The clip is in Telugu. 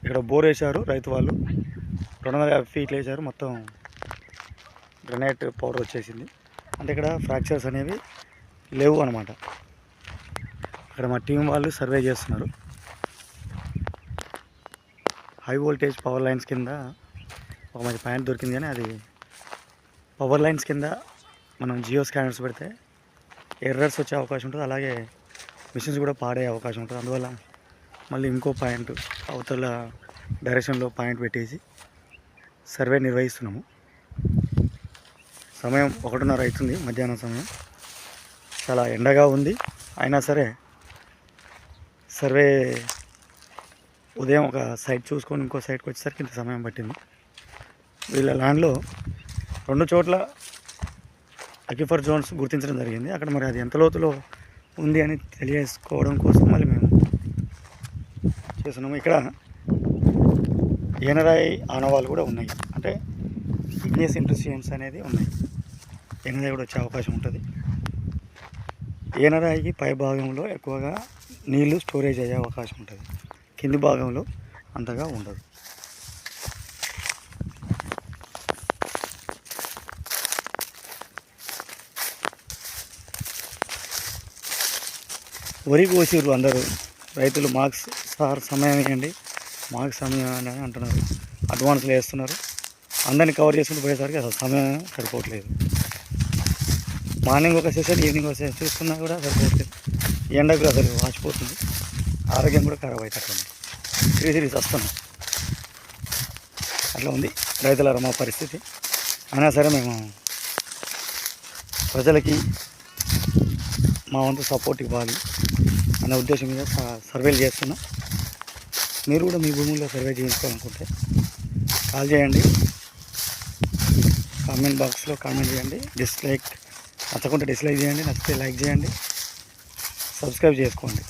ఇక్కడ బోర్ వేశారు రైతు వాళ్ళు 250 ఫీట్లు వేశారు. మొత్తం గ్రనైట్ పౌడర్ వచ్చేసింది. అంటే ఇక్కడ ఫ్రాక్చర్స్ అనేవి లేవు అనమాట. ఇక్కడ మా టీం వాళ్ళు సర్వే చేస్తున్నారు. హై వోల్టేజ్ పవర్ లైన్స్ కింద ఒక మంచి పాయింట్ దొరికింది, కానీ అది పవర్ లైన్స్ కింద మనం జియో స్కానర్స్ పెడితే ఎర్రర్స్ వచ్చే అవకాశం ఉంటుంది. అలాగే మిషన్స్ కూడా పాడే అవకాశం ఉంటుంది. అందువల్ల మళ్ళీ ఇంకో పాయింట్ అవతల డైరెక్షన్లో పాయింట్ పెట్టేసి సర్వే నిర్వహిస్తున్నాము. సమయం 1:30 అవుతుంది, మధ్యాహ్నం సమయం. చాలా ఎండగా ఉంది. అయినా సరే సర్వే ఉదయం ఒక సైట్ చూసుకొని ఇంకో సైట్కి వచ్చేసరికి ఇంత సమయం పట్టింది. వీళ్ళ ల్యాండ్లో 2 చోట్ల అక్యుఫర్ జోన్స్ గుర్తించడం జరిగింది. అక్కడ మరి అది ఎంత లోతులో ఉంది అని తెలియజేసుకోవడం కోసం మళ్ళీ మేము చేస్తున్నాము. ఇక్కడ ఏనరాయి ఆనవాళ్ళు కూడా ఉన్నాయి. అంటే ఇగ్నియస్ ఇంట్రూషన్స్ అనేది ఉన్నాయి. ఏనరాయి కూడా వచ్చే అవకాశం ఉంటుంది. ఏనరాయికి పై భాగంలో ఎక్కువగా నీళ్లు స్టోరేజ్ అయ్యే అవకాశం ఉంటుంది. కింది భాగంలో అంతగా ఉండదు. వరి కోసిరు అందరూ రైతులు. మాకు సార్ సమయం ఇవ్వండి, మాకు సమయం అని అంటున్నారు. అడ్వాన్స్లు వేస్తున్నారు. అందరినీ కవర్ చేసుకుంటూ పోయేసరికి అసలు సమయం సరిపోవట్లేదు. మార్నింగ్ ఒక సెషన్, ఈవినింగ్ ఒక సెషన్ చూసుకున్నా కూడా సరిపోవట్లేదు. ఎండకు అసలు వాచిపోతుంది. ఆరోగ్యం కూడా ఖరాబ్ అవుతుంది. సిరీస్ వస్తున్నాం. అట్లా ఉంది రైతుల మా పరిస్థితి. అయినా సరే మేము ప్రజలకి మా వంతు సపోర్ట్ ఇవ్వాలి అనే ఉద్దేశం మీద సర్వేలు చేస్తున్నాం. మీరు కూడా మీ భూముల్లో సర్వే చేయించుకోవాలనుకుంటే కాల్ చేయండి, కామెంట్ బాక్స్లో కామెంట్ చేయండి. నచ్చకుంటే డిస్లైక్ చేయండి, నచ్చితే లైక్ చేయండి, సబ్స్క్రైబ్ చేసుకోండి.